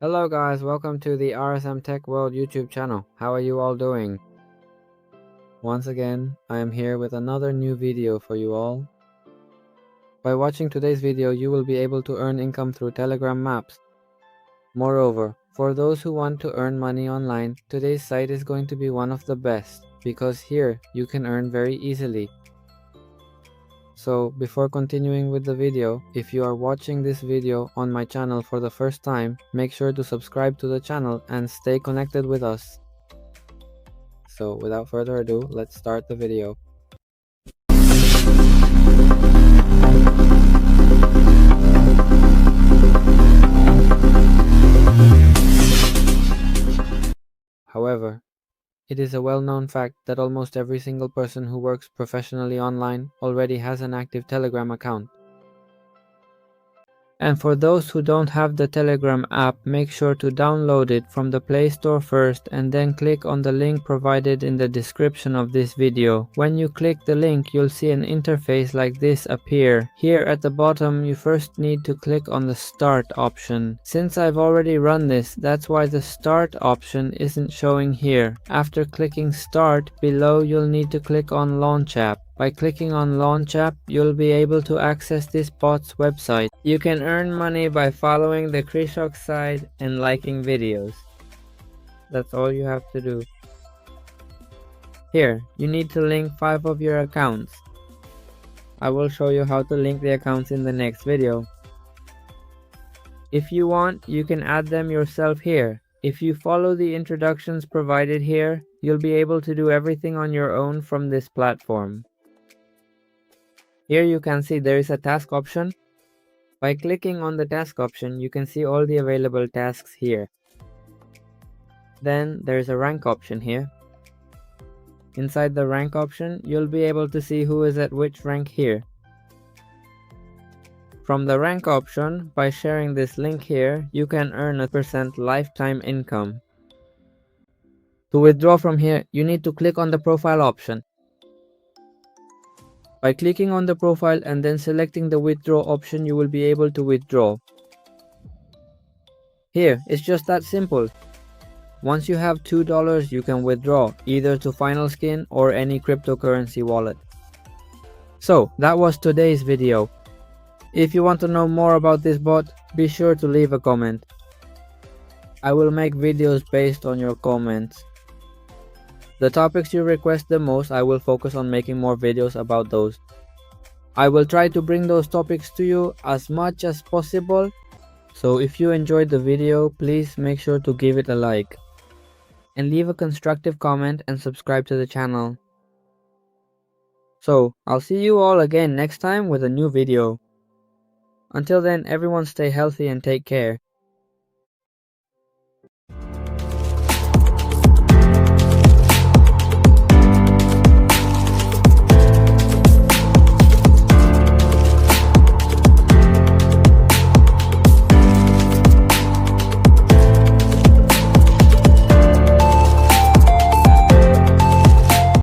Hello guys, welcome to the RSM Tech World YouTube channel. How are you all doing? Once again, I am here with another new video for you all. By watching today's video, you will be able to earn income through Telegram maps. Moreover, for those who want to earn money online, today's site is going to be one of the best because here you can earn very easily. So before continuing with the video, if you are watching this video on my channel for the first time, make sure to subscribe to the channel and stay connected with us. So without further ado, let's start the video. However, it is a well-known fact that almost every single person who works professionally online already has an active Telegram account. And for those who don't have the Telegram app, make sure to download it from the Play Store first and then click on the link provided in the description of this video. When you click the link, you'll see an interface like this appear. Here at the bottom, you first need to click on the Start option. Since I've already run this, that's why the Start option isn't showing here. After clicking Start, below you'll need to click on Launch App. By clicking on Launch App, you'll be able to access this bot's website. You can earn money by following the Krishok side and liking videos. That's all you have to do. Here, you need to link 5 of your accounts. I will show you how to link the accounts in the next video. If you want, you can add them yourself here. If you follow the introductions provided here, you'll be able to do everything on your own from this platform. Here you can see there is a task option. By clicking on the task option, you can see all the available tasks here. Then there is a rank option here. Inside the rank option, you'll be able to see who is at which rank here. From the rank option, by sharing this link here, you can earn a % lifetime income. To withdraw from here, you need to click on the profile option. By clicking on the profile and then selecting the withdraw option, you will be able to withdraw. Here, it's just that simple. Once you have $2, you can withdraw either to Final Skin or any cryptocurrency wallet. So, that was today's video. If you want to know more about this bot, be sure to leave a comment. I will make videos based on your comments. The topics you request the most, I will focus on making more videos about those. I will try to bring those topics to you as much as possible. So if you enjoyed the video, please make sure to give it a like. And leave a constructive comment and subscribe to the channel. So, I'll see you all again next time with a new video. Until then, everyone stay healthy and take care.